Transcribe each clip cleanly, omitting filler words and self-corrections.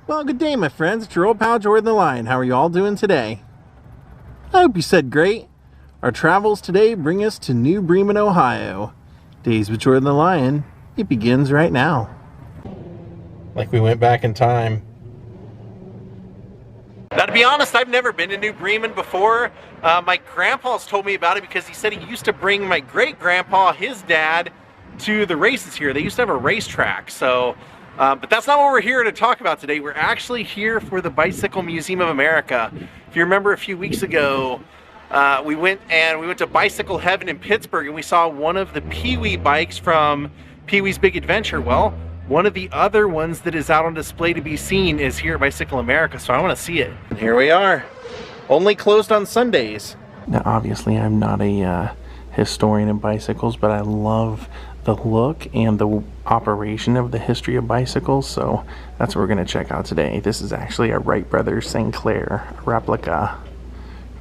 Well, good day, my friends. It's your old pal Jordan the Lion. How are you all doing today? I hope you said great. Our travels today bring us to New Bremen, Ohio. Daze with Jordan the Lion. It begins right now. Like we went back in time. Now, to be honest, I've never been to New Bremen before. My grandpa's told me about it because he said he used to bring my great-grandpa, his dad, to the races here. They used to have a racetrack, so... but that's not what we're here to talk about today. We're actually here for the Bicycle Museum of America. If you remember a few weeks ago, we went to Bicycle Heaven in Pittsburgh, and we saw one of the Peewees bikes from Pee-wee's Big Adventure. Well, one of the other ones that is out on display to be seen is here at Bicycle America, so I want to see it. And here we are. Only closed on Sundays. Now, obviously, I'm not a historian of bicycles, but I love the look and the operation of the history of bicycles, so that's what we're going to check out today. This is actually a Wright Brothers St. Clair replica,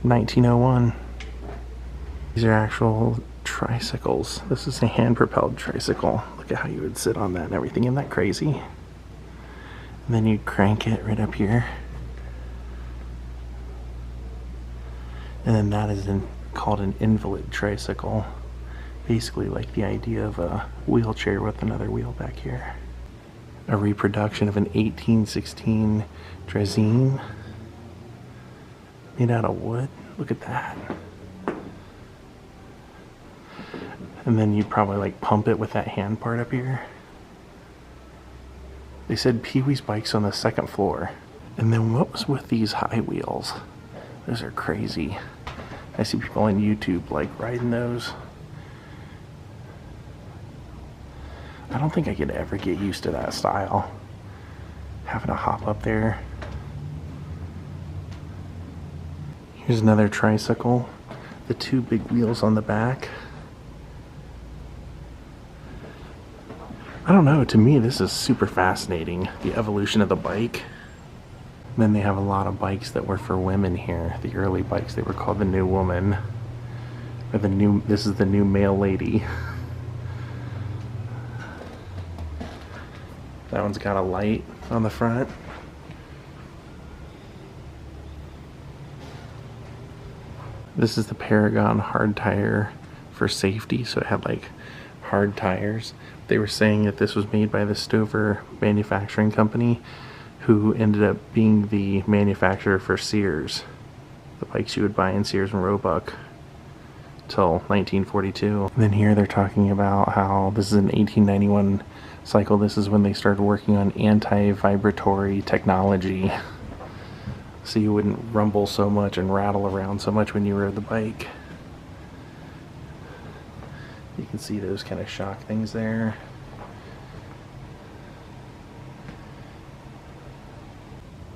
1901. These are actual tricycles. This is a hand-propelled tricycle. Look at how you would sit on that and everything. Isn't that crazy? And then you crank it right up here. And then that is called an invalid tricycle. Basically like the idea of a wheelchair with another wheel back here. A reproduction of an 1816 Draisine made out of wood. Look at that. And then you probably like pump it with that hand part up here. They said Peewees Bikes on the second floor. And then what was with these high wheels? Those are crazy. I see people on YouTube like riding those. I don't think I could ever get used to that style. Having to hop up there. Here's another tricycle. The two big wheels on the back. I don't know, to me this is super fascinating, the evolution of the bike. And then they have a lot of bikes that were for women here. The early bikes, they were called the New Woman. Or this is the New Male Lady. That one's got a light on the front. This is the Paragon hard tire for safety, so it had like hard tires. They were saying that this was made by the Stover Manufacturing Company, who ended up being the manufacturer for Sears. The bikes you would buy in Sears and Roebuck till 1942. And then here they're talking about how this is an 1891 cycle. This is when they started working on anti-vibratory technology, so you wouldn't rumble so much and rattle around so much when you rode the bike. You can see those kind of shock things there.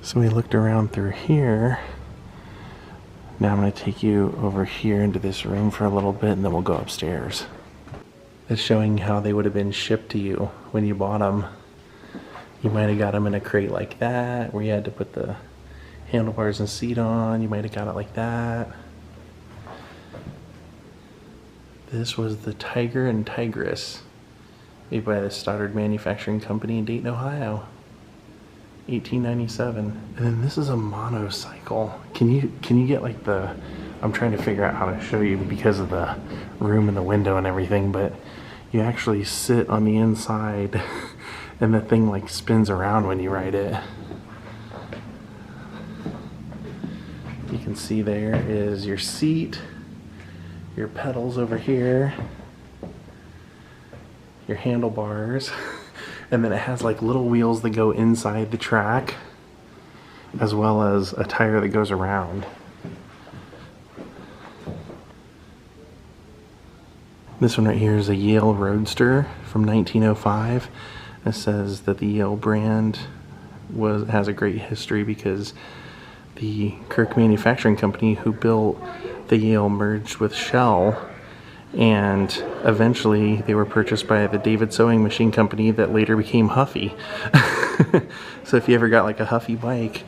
So we looked around through here. Now I'm going to take you over here into this room for a little bit, and then we'll go upstairs. It's showing how they would have been shipped to you when you bought them. You might have got them in a crate like that, where you had to put the handlebars and seat on. You might have got it like that. This was the Tiger and Tigress, made by the Stoddard Manufacturing Company in Dayton, Ohio, 1897. And then this is a monocycle. Can you get like the... I'm trying to figure out how to show you because of the room and the window and everything, but you actually sit on the inside and the thing like spins around when you ride it. You can see there is your seat, your pedals over here, your handlebars, and then it has like little wheels that go inside the track, as well as a tire that goes around. This one right here is a Yale Roadster from 1905. It says that the Yale brand has a great history because the Kirk Manufacturing Company, who built the Yale, merged with Shell, and eventually they were purchased by the David Sewing Machine Company that later became Huffy. So if you ever got like a Huffy bike,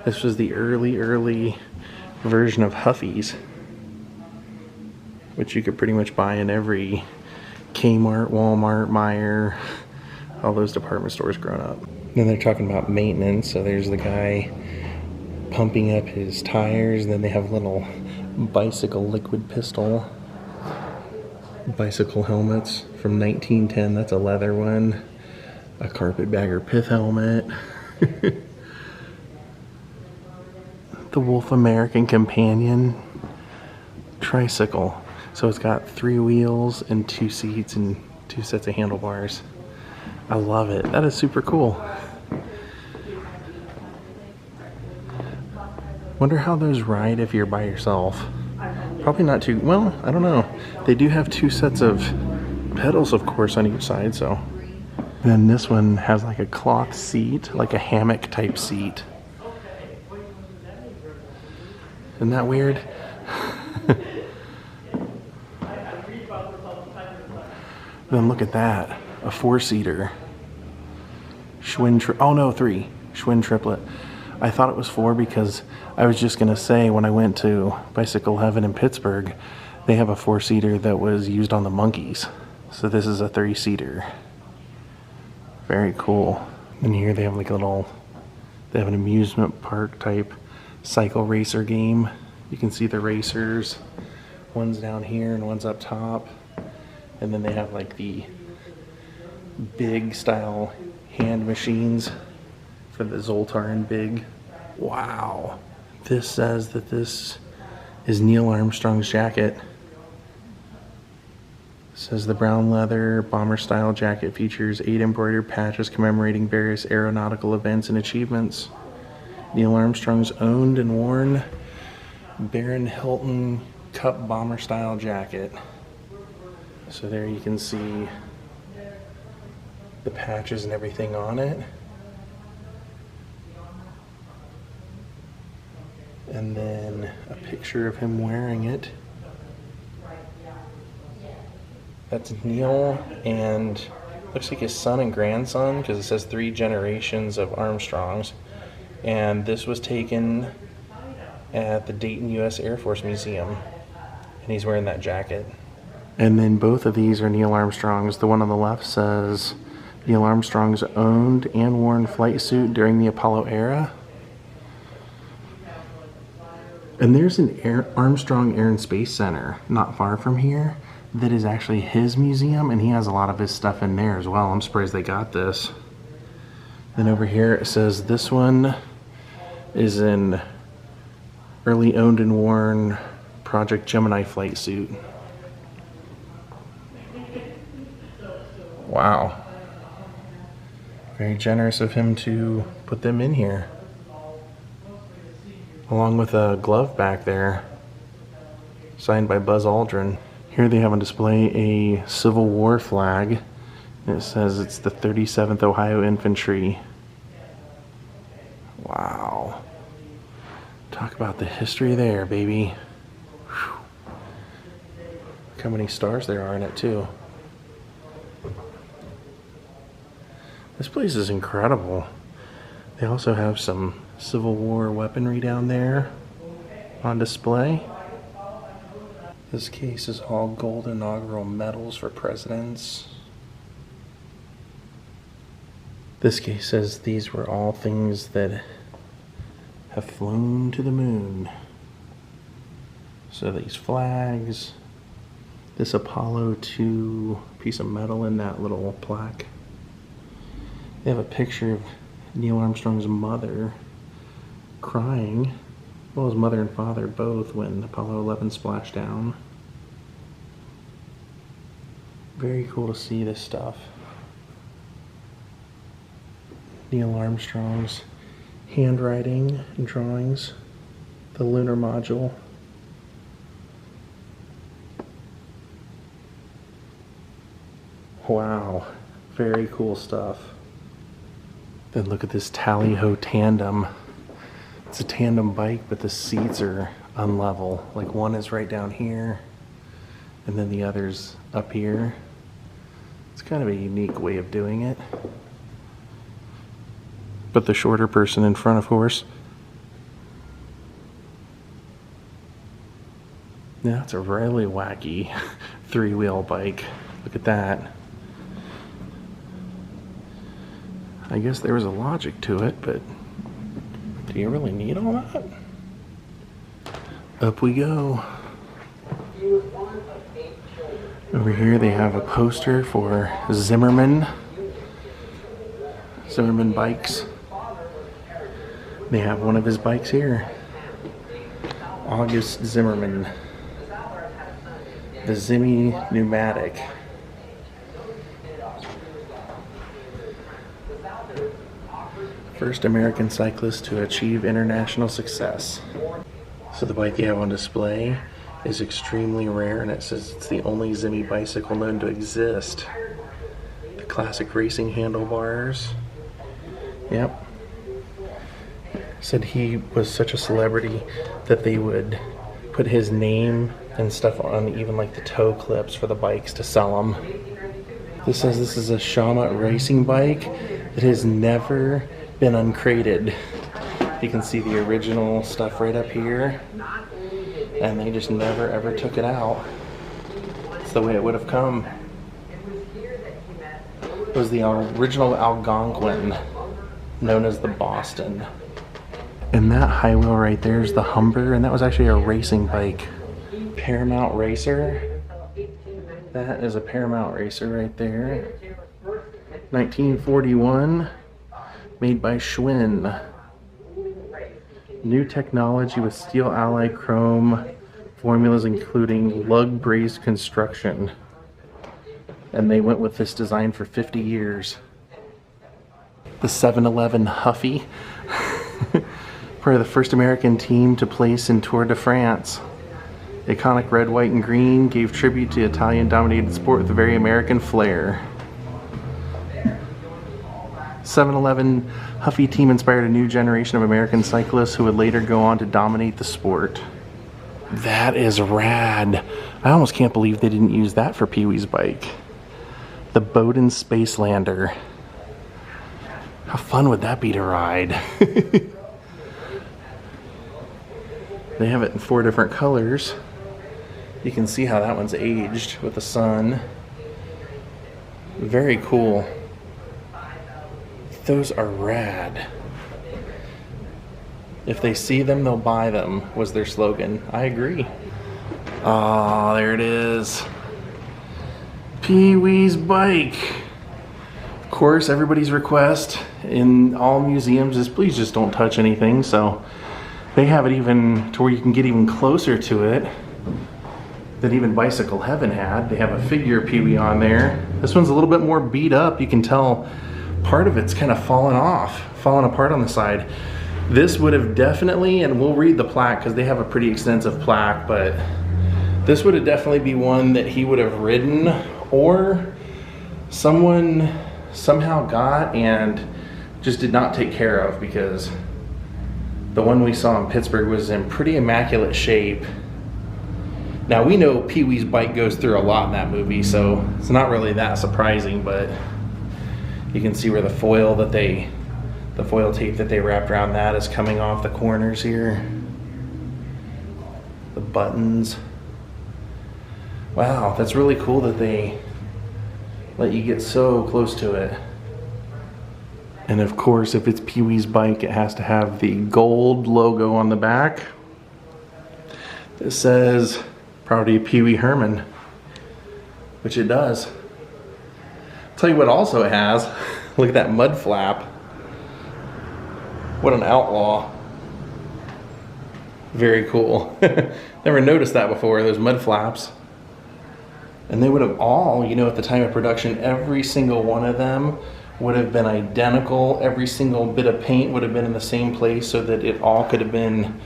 this was the early version of Huffy's, which you could pretty much buy in every Kmart, Walmart, Meijer, all those department stores growing up. Then they're talking about maintenance, so there's the guy pumping up his tires, and then they have little bicycle liquid pistol bicycle helmets from 1910. That's a leather one. A carpetbagger pith helmet. The Wolf American Companion tricycle. So it's got 3 wheels and 2 seats and 2 sets of handlebars. I love it. That is super cool. Wonder how those ride if you're by yourself. Probably not too well. I don't know. They do have 2 sets of pedals, of course, on each side. So, and then this one has like a cloth seat, like a hammock type seat. Isn't that weird? Then look at that, a 4-seater. Schwinn, oh no, 3. Schwinn triplet. I thought it was 4 because I was just gonna say when I went to Bicycle Heaven in Pittsburgh, they have a 4-seater that was used on the Monkees. So this is a 3-seater. Very cool. And here they have like a little, they have an amusement park type cycle racer game. You can see the racers. One's down here and one's up top. And then they have like the big style hand machines for the Zoltar and Big. Wow. This says that this is Neil Armstrong's jacket. It says the brown leather bomber style jacket features 8 embroidered patches commemorating various aeronautical events and achievements. Neil Armstrong's owned and worn Baron Hilton Cup bomber style jacket. So there you can see the patches and everything on it. And then a picture of him wearing it. That's Neil and looks like his son and grandson, because it says 3 generations of Armstrongs. And this was taken at the Dayton U.S. Air Force Museum. And he's wearing that jacket. And then both of these are Neil Armstrong's. The one on the left says Neil Armstrong's owned and worn flight suit during the Apollo era. And there's an Armstrong Air and Space Center not far from here that is actually his museum, and he has a lot of his stuff in there as well. I'm surprised they got this. Then over here it says this one is an early owned and worn Project Gemini flight suit. Wow. Very generous of him to put them in here. Along with a glove back there, signed by Buzz Aldrin. Here they have on display a Civil War flag. And it says it's the 37th Ohio Infantry. Wow. Talk about the history there, baby. Whew. Look how many stars there are in it, too. This place is incredible. They also have some Civil War weaponry down there on display. This case is all gold inaugural medals for presidents. This case says these were all things that have flown to the moon. So these flags, this Apollo 2 piece of metal in that little plaque. They have a picture of Neil Armstrong's mother crying. Well, his mother and father both when Apollo 11 splashed down. Very cool to see this stuff. Neil Armstrong's handwriting and drawings. The lunar module. Wow, very cool stuff. Then look at this Tally-Ho tandem. It's a tandem bike, but the seats are unlevel. Like one is right down here, and then the other's up here. It's kind of a unique way of doing it. But the shorter person in front, of course. Yeah, it's a really wacky 3-wheel bike. Look at that. I guess there was a logic to it, but do you really need all that? Up we go. Over here they have a poster for Zimmerman Bikes. They have one of his bikes here. August Zimmerman. The Zimmy Pneumatic. First American cyclist to achieve international success. So the bike you have on display is extremely rare, and it says it's the only Zimmy bicycle known to exist. The classic racing handlebars. Yep. Said he was such a celebrity that they would put his name and stuff on even like the toe clips for the bikes to sell them. This says this is a Shama racing bike that has never been uncrated. You can see the original stuff right up here, and they just never ever took it out. It's the way it would have come. It was the original Algonquin, known as the Boston. And that high wheel right there is the Humber, and that was actually a racing bike. Paramount Racer. That is a Paramount Racer right there. 1941, made by Schwinn. New technology with steel alloy chrome formulas, including lug brazed construction. And they went with this design for 50 years. The 711 Huffy. Probably the first American team to place in Tour de France. Iconic red, white, and green gave tribute to Italian-dominated sport with a very American flair. 711 Huffy team inspired a new generation of American cyclists who would later go on to dominate the sport. That is rad. I almost can't believe they didn't use that for Peewees Bike. The Bowden Spacelander. How fun would that be to ride? They have it in 4 different colors. You can see how that one's aged with the sun. Very cool. Those are rad. If they see them, they'll buy them, was their slogan. I agree. Oh, there it is. Peewees Bike. Of course, everybody's request in all museums is please just don't touch anything, so they have it even to where you can get even closer to it than even Bicycle Heaven had. They have a figure Peewee on there. This one's a little bit more beat up. You can tell part of it's kind of fallen apart on the side. This would have definitely, and we'll read the plaque because they have a pretty extensive plaque, but this would have definitely be one that he would have ridden, or someone somehow got and just did not take care of, because the one we saw in Pittsburgh was in pretty immaculate shape. Now we know Peewees Bike goes through a lot in that movie, so it's not really that surprising, but you can see where the foil tape that they wrapped around that is coming off the corners here. The buttons. Wow, that's really cool that they let you get so close to it. And of course, if it's Peewees Bike, it has to have the gold logo on the back. It says, property of Pee Wee Herman, which it does. I'll tell you what also it has. Look at that mud flap. What an outlaw. Very cool. Never noticed that before, those mud flaps. And they would have all, you know, at the time of production, every single one of them would have been identical. Every single bit of paint would have been in the same place so that it all could have been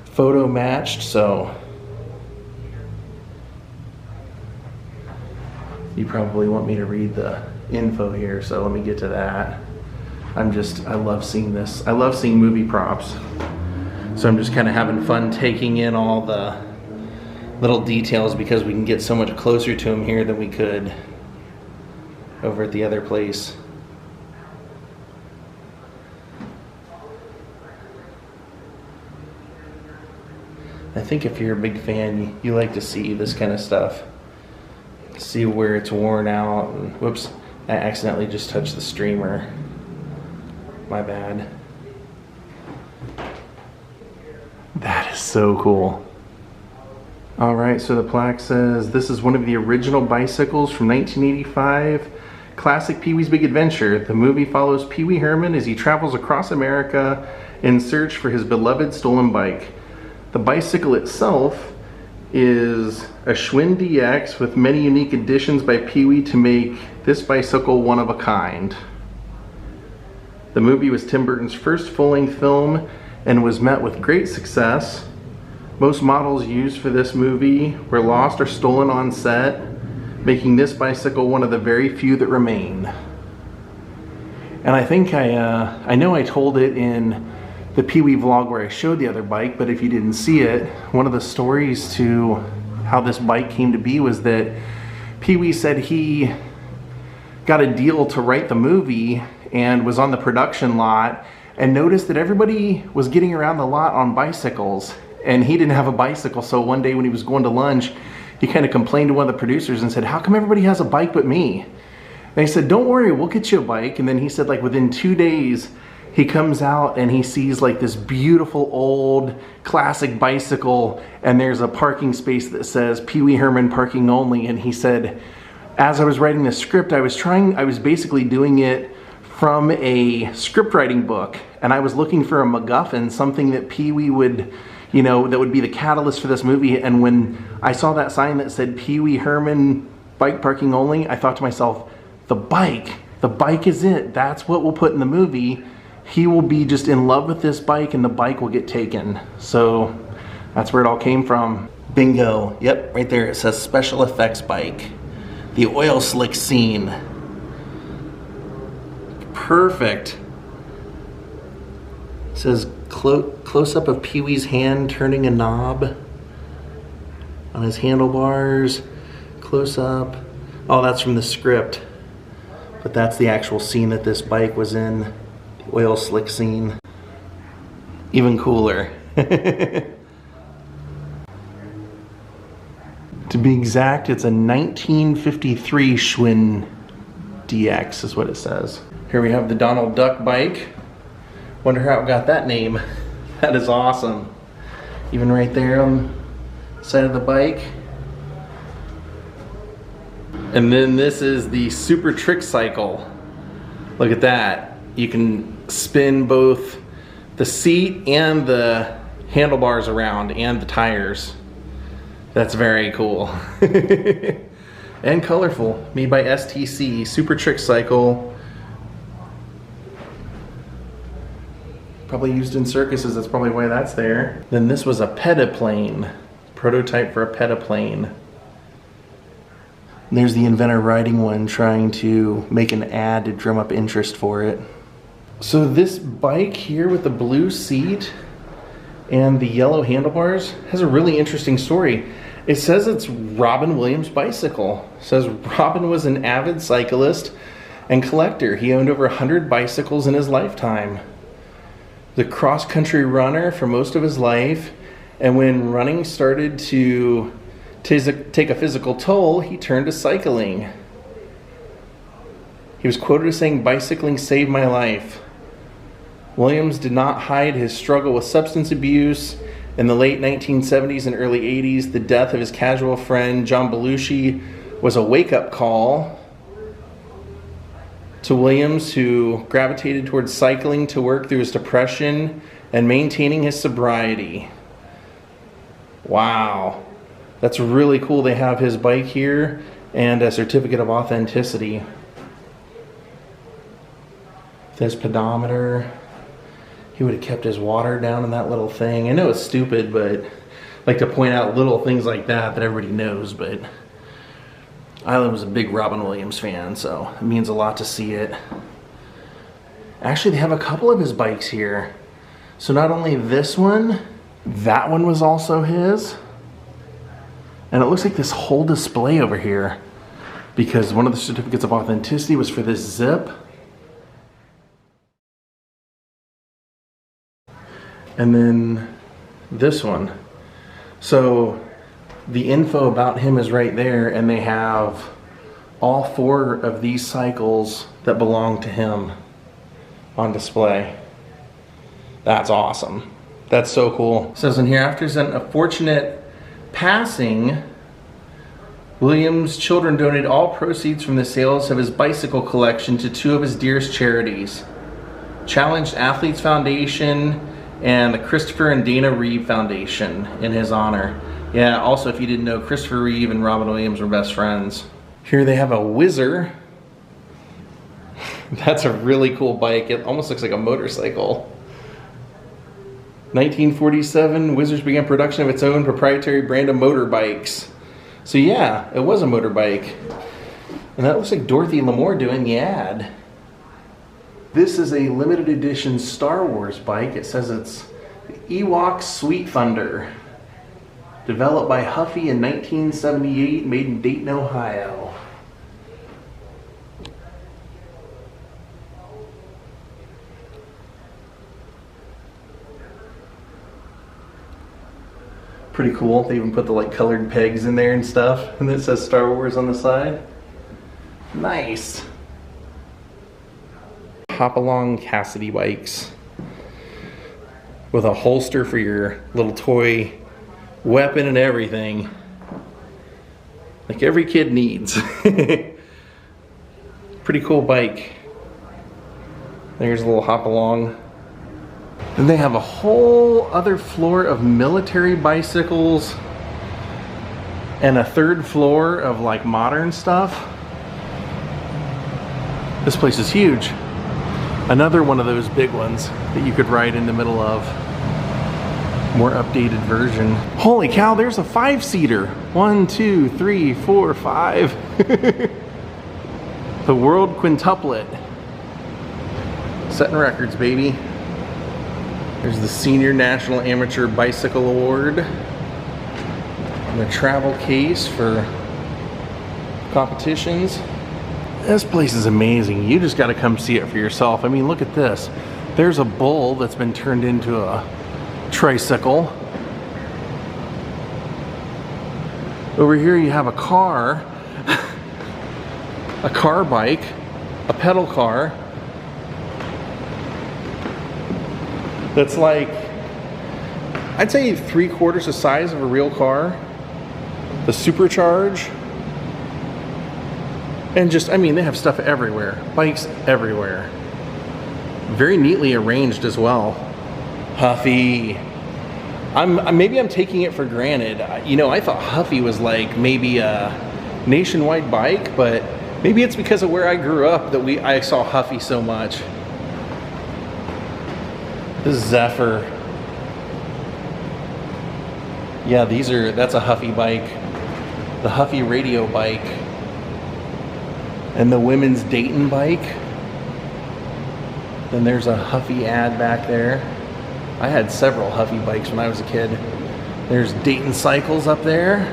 photo matched. So you probably want me to read the info here, so let me get to that. I love seeing this. I love seeing movie props. So I'm just kind of having fun taking in all the little details because we can get so much closer to them here than we could over at the other place. I think if you're a big fan, you like to see this kind of stuff. See where it's worn out. And whoops, I accidentally just touched the streamer. My bad. That is so cool. All right, so the plaque says, this is one of the original bicycles from 1985, classic Pee-wee's Big Adventure. The movie follows Pee Wee Herman as he travels across America in search for his beloved stolen bike. The bicycle itself is a Schwinn DX with many unique additions by Pee-wee to make this bicycle one of a kind. The movie was Tim Burton's first full-length film and was met with great success. Most models used for this movie were lost or stolen on set, making this bicycle one of the very few that remain. And I think I know I told it in the Pee-wee vlog where I showed the other bike, but if you didn't see it, one of the stories to how this bike came to be was that Pee-wee said he got a deal to write the movie and was on the production lot and noticed that everybody was getting around the lot on bicycles and he didn't have a bicycle. So one day when he was going to lunch, he kind of complained to one of the producers and said, how come everybody has a bike but me? And they said, don't worry, we'll get you a bike. And then he said, like, within 2 days, he comes out and he sees like this beautiful old classic bicycle, and there's a parking space that says Pee Wee Herman parking only. And he said, as I was writing the script, I was basically doing it from a script writing book, and I was looking for a MacGuffin, something that Pee-wee would, you know, that would be the catalyst for this movie. And when I saw that sign that said Pee Wee Herman bike parking only, I thought to myself, the bike is it. That's what we'll put in the movie. He will be just in love with this bike and the bike will get taken. So that's where it all came from. Bingo. Yep, right there it says special effects bike. The oil slick scene. Perfect. It says close up of Pee-wee's hand turning a knob on his handlebars. Close up. Oh, that's from the script. But that's the actual scene that this bike was in. The oil slick scene. Even cooler. To be exact, it's a 1953 Schwinn DX is what it says. Here we have the Donald Duck bike. Wonder how it got that name. That is awesome. Even right there on the side of the bike. And then this is the Super Trick Cycle. Look at that. You can spin both the seat and the handlebars around and the tires. That's very cool. And colorful. Made by STC. Super Trick Cycle. Probably used in circuses, that's probably why that's there. Then this was a petaplane. Prototype for a petaplane. And there's the inventor riding one, trying to make an ad to drum up interest for it. So this bike here with the blue seat and the yellow handlebars has a really interesting story. It says it's Robin Williams' bicycle. It says Robin was an avid cyclist and collector. He owned over 100 bicycles in his lifetime. The cross-country runner for most of his life, and when running started to take a physical toll, he turned to cycling. He was quoted as saying, "Bicycling saved my life." Williams did not hide his struggle with substance abuse. In the late 1970s and early 80s, the death of his casual friend John Belushi was a wake-up call to Williams, who gravitated towards cycling to work through his depression and maintaining his sobriety. Wow. That's really cool. They have his bike here and a certificate of authenticity. This pedometer. He would have kept his water down in that little thing. I know it's stupid, but I like to point out little things like that everybody knows. But I was a big Robin Williams fan, so it means a lot to see it. Actually, they have a couple of his bikes here. So not only this one, that one was also his. And it looks like this whole display over here, because one of the certificates of authenticity was for this zip. And then this one. So the info about him is right there, and they have all 4 of these cycles that belong to him. on display. That's awesome. That's so cool. It says in here, after his unfortunate passing, Williams' children donated all proceeds from the sales of his bicycle collection to two of his dearest charities, Challenged Athletes Foundation and the Christopher and Dana Reeve Foundation, in his honor. Yeah, also, if you didn't know, Christopher Reeve and Robin Williams were best friends. Here they have a Whizzer. That's a really cool bike. It almost looks like a motorcycle. 1947, Whizzers began production of its own proprietary brand of motorbikes. So yeah, it was a motorbike. And that looks like Dorothy Lamour doing the ad. This is a limited edition Star Wars bike. It says it's the Ewok Sweet Thunder. Developed by Huffy in 1978, made in Dayton, Ohio. Pretty cool. They even put the like colored pegs in there and stuff. And it says Star Wars on the side. Nice. Hop Along Cassidy bikes. With a holster for your little toy weapon and everything. Like every kid needs. Pretty cool bike. There's a little Hop Along. Then they have a whole other floor of military bicycles and a third floor of like modern stuff. This place is huge. Another one of those big ones that you could ride in the middle of. More updated version. Holy cow, there's a 5-seater. 1, 2, 3, 4, 5. The World Quintuplet. Setting records, baby. There's the Senior National Amateur Bicycle Award. And a travel case for competitions. This place is amazing. You just got to come see it for yourself. I mean, look at this. There's a bull that's been turned into a tricycle. Over here you have a car. A car bike. A pedal car. That's like, I'd say 3/4 the size of a real car. The Supercharge. And just, I mean, they have stuff everywhere. Bikes everywhere. Very neatly arranged as well. Huffy. Maybe I'm taking it for granted. You know, I thought Huffy was like maybe a nationwide bike, but maybe it's because of where I grew up that I saw Huffy so much. This is Zephyr. Yeah, that's a Huffy bike. The Huffy radio bike. And the women's Dayton bike. Then there's a Huffy ad back there. I had several Huffy bikes when I was a kid. There's Dayton Cycles up there.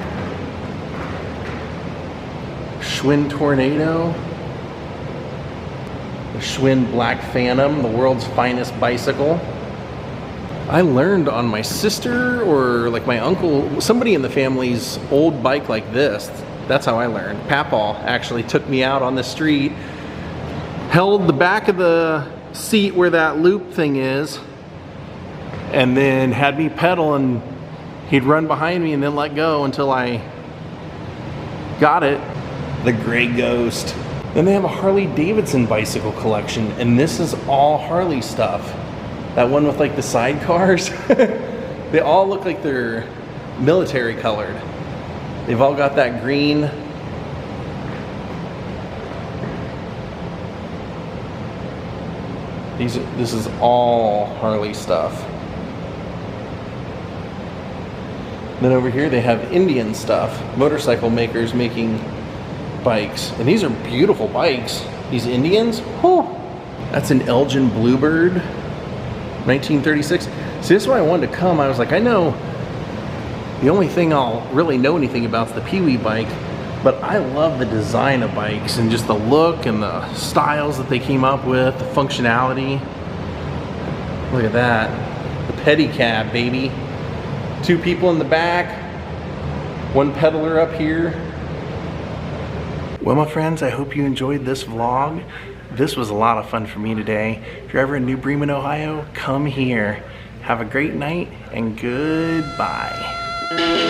Schwinn Tornado. The Schwinn Black Phantom, the world's finest bicycle. I learned on my sister or like my uncle, somebody in the family's old bike like this. That's how I learned. Papaw actually took me out on the street, held the back of the seat where that loop thing is, and then had me pedal, and he'd run behind me and then let go until I got it. The Gray Ghost. Then they have a Harley Davidson bicycle collection, and this is all Harley stuff. That one with like the sidecars. They all look like they're military colored. They've all got that green. This is all Harley stuff. Then over here they have Indian stuff. Motorcycle makers making bikes. And these are beautiful bikes. These Indians, whew. That's an Elgin Bluebird, 1936. See, this is why I wanted to come. I was like, I know the only thing I'll really know anything about is the Peewee bike, but I love the design of bikes and just the look and the styles that they came up with, the functionality. Look at that. The pedicab, baby. 2 people in the back, 1 pedaler up here. Well, my friends, I hope you enjoyed this vlog. This was a lot of fun for me today. If you're ever in New Bremen, Ohio, come here. Have a great night and goodbye.